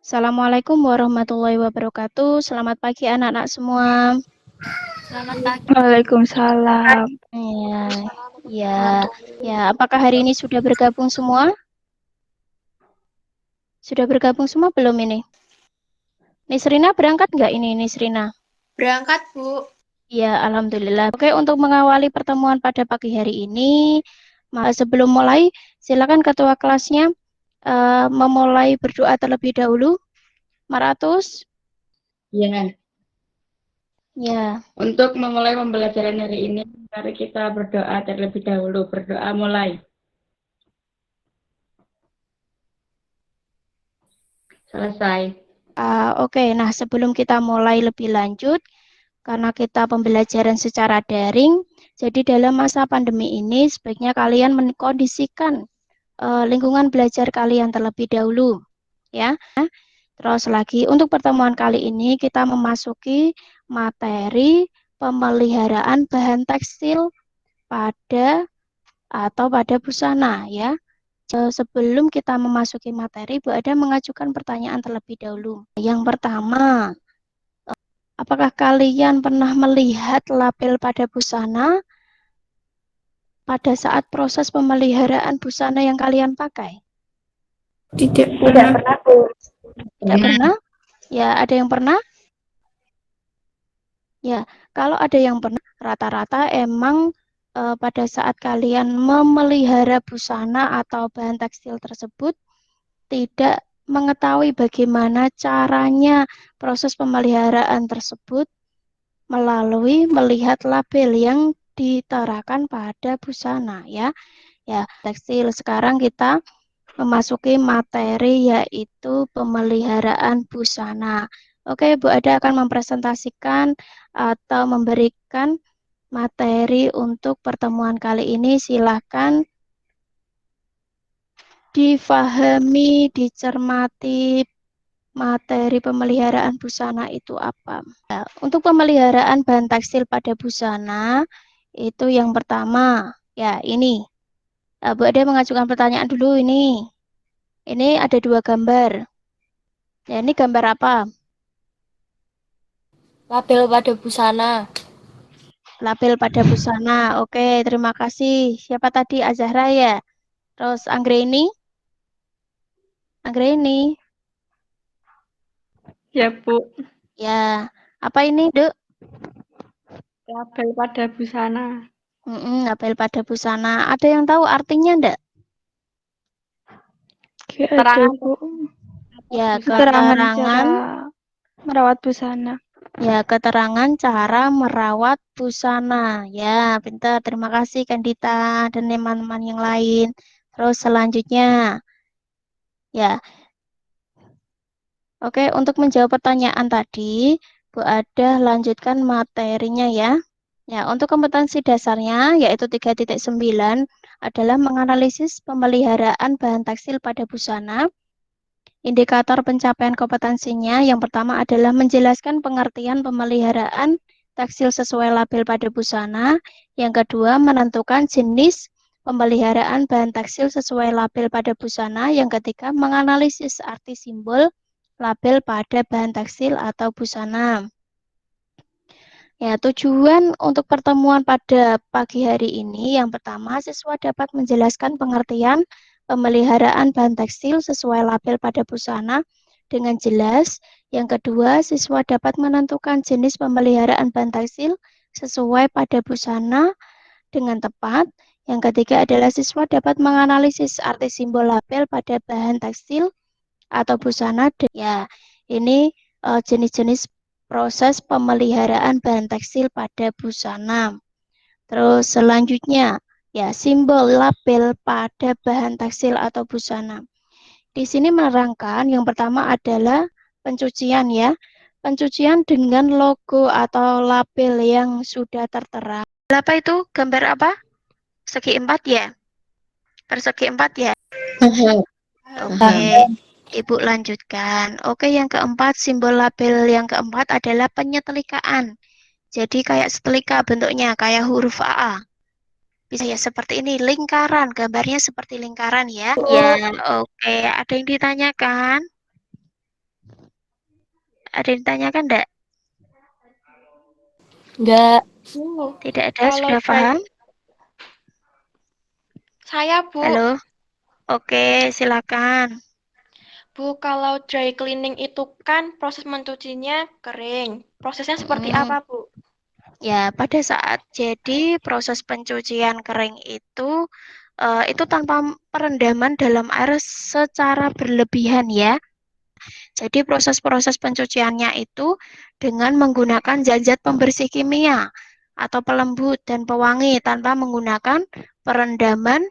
Assalamualaikum warahmatullahi wabarakatuh. Selamat pagi anak-anak semua. Selamat pagi. Waalaikumsalam. Ya, ya, ya. Apakah hari ini sudah bergabung semua? Sudah bergabung semua belum ini? Nisrina berangkat nggak ini, Nisrina? Berangkat, Bu. Ya, alhamdulillah. Oke, untuk mengawali pertemuan pada pagi hari ini, sebelum mulai, silakan ketua kelasnya memulai berdoa terlebih dahulu. Maratus. Ya, Ya. untuk memulai pembelajaran hari ini, mari kita berdoa terlebih dahulu. Berdoa mulai. Selesai. Oke, nah sebelum kita mulai lebih lanjut, karena kita pembelajaran secara daring, jadi dalam masa pandemi ini sebaiknya kalian mengkondisikan lingkungan belajar kalian terlebih dahulu, ya. Terus lagi untuk pertemuan kali ini kita memasuki materi pemeliharaan bahan tekstil pada busana, ya. Sebelum kita memasuki materi, Bu Ada mengajukan pertanyaan terlebih dahulu. Yang pertama, apakah kalian pernah melihat label pada busana pada saat proses pemeliharaan busana yang kalian pakai? Tidak pernah, Bu. Tidak pernah? Ya, ada yang pernah? Ya, kalau ada yang pernah, rata-rata emang pada saat kalian memelihara busana atau bahan tekstil tersebut, tidak mengetahui bagaimana caranya proses pemeliharaan tersebut melalui melihat label yang diterakan pada busana, ya. Ya, tekstil. Sekarang kita memasuki materi yaitu pemeliharaan busana. Oke, Bu Ada akan mempresentasikan atau memberikan materi untuk pertemuan kali ini. Silakan difahami, dicermati materi pemeliharaan busana itu apa. Nah, untuk pemeliharaan bahan tekstil pada busana, itu yang pertama, ya ini. Bu Ade mengajukan pertanyaan dulu ini. Ini ada dua gambar. Ya, ini gambar apa? Label pada busana. Label pada busana. Oke, terima kasih. Siapa tadi? Azahra ya? Terus Anggreni? Anggreni? Ya, Bu. Ya. Apa ini, Dek? Label pada busana. Label pada busana. Ada yang tahu artinya enggak? Keterangan, Bu. Ya, Keterangan keterangan. cara merawat busana. Ya, keterangan cara merawat busana. Ya, pintar. Terima kasih Kandita dan teman-teman yang lain. Terus selanjutnya, ya. Oke, untuk menjawab pertanyaan tadi, Bu Ada lanjutkan materinya ya. Ya, untuk kompetensi dasarnya yaitu 3.9 adalah menganalisis pemeliharaan bahan tekstil pada busana. Indikator pencapaian kompetensinya yang pertama adalah menjelaskan pengertian pemeliharaan tekstil sesuai label pada busana. Yang kedua, menentukan jenis pemeliharaan bahan tekstil sesuai label pada busana. Yang ketiga, menganalisis arti simbol label pada bahan tekstil atau busana. Ya, tujuan untuk pertemuan pada pagi hari ini yang pertama, siswa dapat menjelaskan pengertian pemeliharaan bahan tekstil sesuai label pada busana dengan jelas. Yang kedua, siswa dapat menentukan jenis pemeliharaan bahan tekstil sesuai pada busana dengan tepat. Yang ketiga adalah siswa dapat menganalisis arti simbol label pada bahan tekstil atau busana. Ya, ini jenis-jenis proses pemeliharaan bahan tekstil pada busana. Terus selanjutnya, ya simbol label pada bahan tekstil atau busana. Di sini menerangkan yang pertama adalah pencucian ya. Pencucian dengan logo atau label yang sudah tertera. Apa itu? Gambar apa? Segi 4 ya? Persegi 4 ya? Oke. Ibu lanjutkan. Oke, yang keempat, simbol label yang keempat adalah penyetelikaan. Jadi kayak setelika bentuknya, kayak huruf AA. Bisa ya seperti ini, lingkaran. Gambarnya seperti lingkaran ya. Ya, oke. Ada yang ditanyakan? Ada yang ditanyakan enggak? Enggak. Tidak ada, Kalau sudah paham? Saya, Bu. Halo? Oke, silakan. Bu, kalau dry cleaning itu kan proses mencucinya kering. Prosesnya seperti Mm, apa, Bu? Ya, pada saat jadi proses pencucian kering itu tanpa perendaman dalam air secara berlebihan ya. Jadi proses-proses pencuciannya itu dengan menggunakan zat-zat pembersih kimia atau pelembut dan pewangi tanpa menggunakan perendaman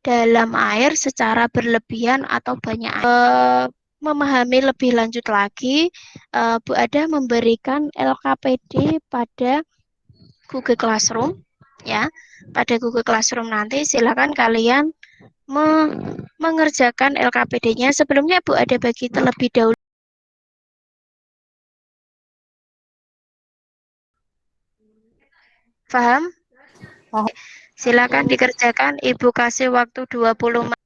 dalam air secara berlebihan atau banyak air. Memahami lebih lanjut lagi, Bu Ada memberikan LKPD pada Google Classroom ya. Pada Google Classroom nanti silakan kalian mengerjakan LKPD-nya. Sebelumnya Bu Ada bagi terlebih dahulu. Paham? Paham. Silakan dikerjakan. Ibu kasih waktu 20 menit.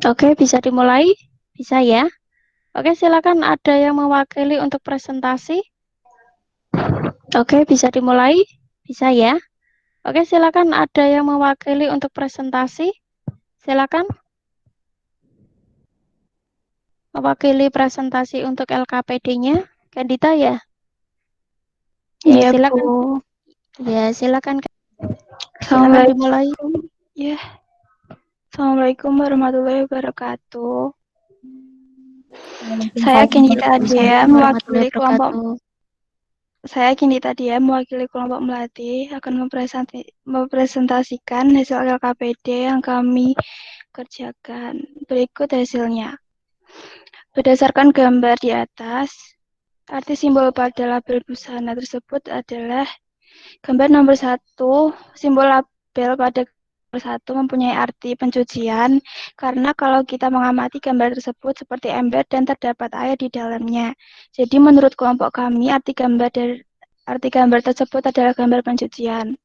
Oke, bisa dimulai? Bisa ya? Oke, silakan ada yang mewakili untuk presentasi. Oke, bisa dimulai? Bisa ya? Oke, silakan ada yang mewakili untuk presentasi. Silakan. Mewakili presentasi untuk LKPD-nya. Kandita ya? Ya, Iya, silakan. Bu. Ya, silakan. Silakan Assalamualaikum. dimulai. Ya. Assalamualaikum warahmatullahi wabarakatuh. Saya Kinita Dia mewakili kelompok melatih akan mempresentasikan hasil LKPD yang kami kerjakan. Berikut hasilnya. Berdasarkan gambar di atas, arti simbol pada label busana tersebut adalah gambar nomor 1, simbol label pada nomor 1 mempunyai arti pencucian karena kalau kita mengamati gambar tersebut seperti ember dan terdapat air di dalamnya. Jadi menurut kelompok kami arti gambar tersebut adalah gambar pencucian.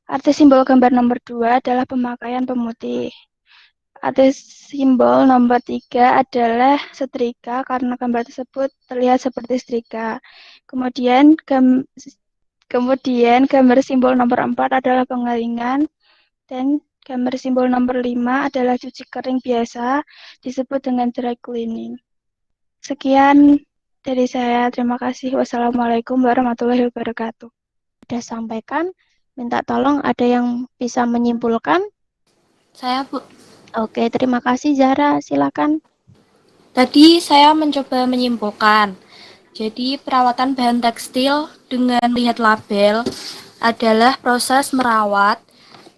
Arti simbol gambar nomor 2 adalah pemakaian pemutih. Arti simbol nomor 3 adalah setrika karena gambar tersebut terlihat seperti setrika. Kemudian gambar simbol nomor 4 adalah pengalingan dan gambar simbol nomor 5 adalah cuci kering biasa disebut dengan dry cleaning. Sekian dari saya. Terima kasih. Wassalamualaikum warahmatullahi wabarakatuh. Sudah sampaikan, minta tolong ada yang bisa menyimpulkan. Saya, Bu. Oke, terima kasih Zara. Silakan. Tadi saya mencoba menyimpulkan. Jadi perawatan bahan tekstil dengan melihat label adalah proses merawat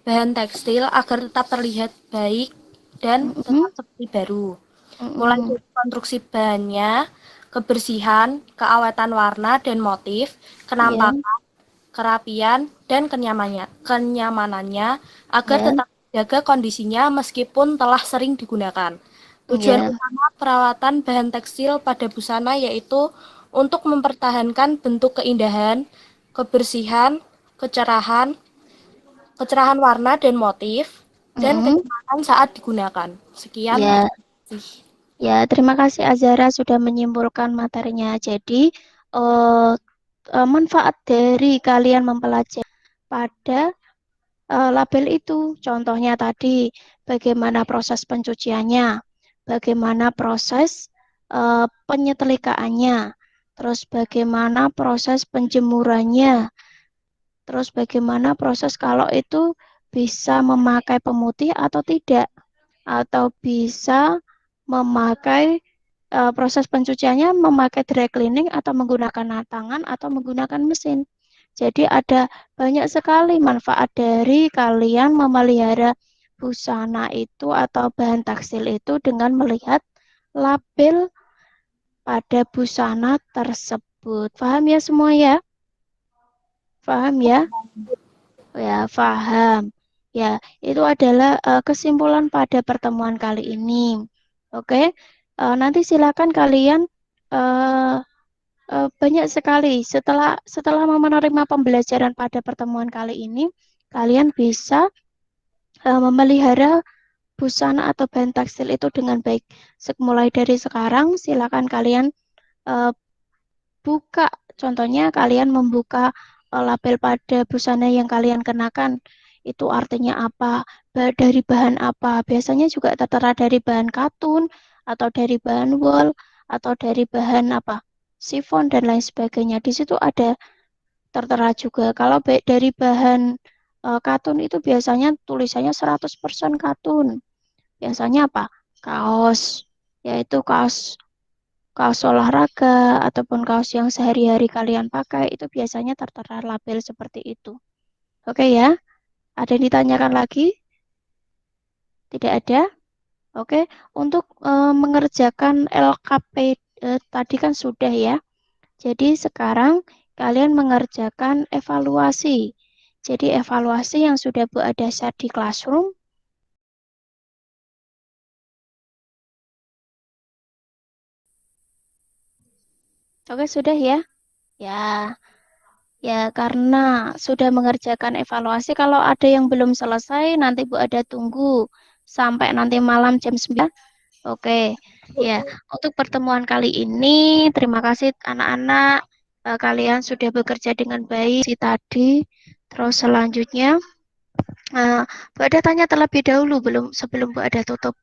bahan tekstil agar tetap terlihat baik dan tetap seperti baru. Mulai dari konstruksi bahannya, kebersihan, keawetan warna dan motif, kenampakan, kerapian, dan kenyamanannya agar tetap jaga kondisinya meskipun telah sering digunakan. Tujuan utama perawatan bahan tekstil pada busana yaitu untuk mempertahankan bentuk keindahan, kebersihan, kecerahan warna dan motif, dan kenyamanan saat digunakan. Sekian. Ya, terima kasih Azara sudah menyimpulkan materinya. Jadi, manfaat dari kalian mempelajari pada label itu, contohnya tadi bagaimana proses pencuciannya, bagaimana proses penyetelikaannya, terus bagaimana proses penjemurannya, terus bagaimana proses kalau itu bisa memakai pemutih atau tidak, atau bisa memakai proses pencuciannya memakai dry cleaning atau menggunakan tangan atau menggunakan mesin. Jadi ada banyak sekali manfaat dari kalian memelihara busana itu atau bahan tekstil itu dengan melihat label pada busana tersebut. Paham ya semua ya? Paham ya? Ya, paham. Ya, itu adalah kesimpulan pada pertemuan kali ini. Oke, nanti silakan kalian banyak sekali setelah menerima pembelajaran pada pertemuan kali ini, kalian bisa memelihara busana atau bahan tekstil itu dengan baik. Mulai dari sekarang, silakan kalian buka. Contohnya kalian membuka label pada busana yang kalian kenakan. Itu artinya apa? Dari bahan apa? Biasanya juga tertera dari bahan katun, atau dari bahan wool, atau dari bahan apa? Chiffon dan lain sebagainya. Di situ ada tertera juga. Kalau dari bahan katun itu biasanya tulisannya 100% katun. Biasanya apa? Kaos, yaitu kaos olahraga ataupun kaos yang sehari-hari kalian pakai itu biasanya tertera label seperti itu. Oke ya, ada yang ditanyakan lagi? Tidak ada? Oke, untuk mengerjakan LKP tadi kan sudah ya. Jadi sekarang kalian mengerjakan evaluasi. Jadi evaluasi yang sudah Bu Ada share di Classroom. Oke, sudah ya? Ya, karena sudah mengerjakan evaluasi, kalau ada yang belum selesai, nanti Bu Ada tunggu sampai nanti malam jam 9. Oke, ya. Untuk pertemuan kali ini, terima kasih anak-anak. Kalian sudah bekerja dengan baik tadi. Terus selanjutnya, Bu Ada tanya terlebih dahulu sebelum Bu Ada tutup.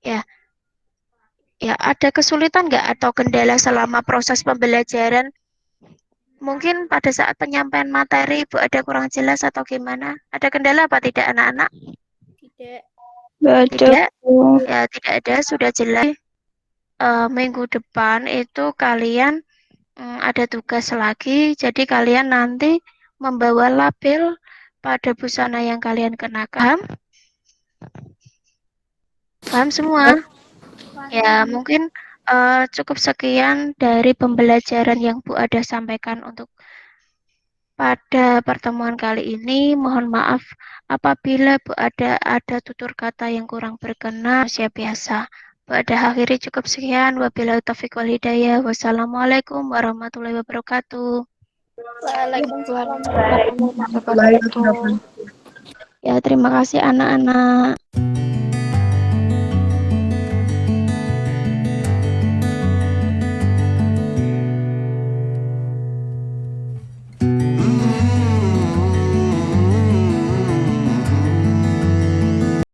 Ya, ada kesulitan nggak atau kendala selama proses pembelajaran? Mungkin pada saat penyampaian materi Bu Ada kurang jelas atau gimana? Ada kendala apa tidak anak-anak? Tidak. Ya, tidak ada, sudah jelas. Minggu depan itu kalian ada tugas lagi, jadi kalian nanti membawa label pada busana yang kalian kenakan. Paham semua? Ya, mungkin cukup sekian dari pembelajaran yang Bu Ada sampaikan untuk pada pertemuan kali ini. Mohon maaf apabila Bu Ada tutur kata yang kurang berkenan, siap biasa. Bu Ada akhiri cukup sekian. Wabillahi taufiq wal hidayah. Wassalamualaikum warahmatullahi wabarakatuh. Waalaikumsalam warahmatullahi wabarakatuh. Ya, terima kasih anak-anak.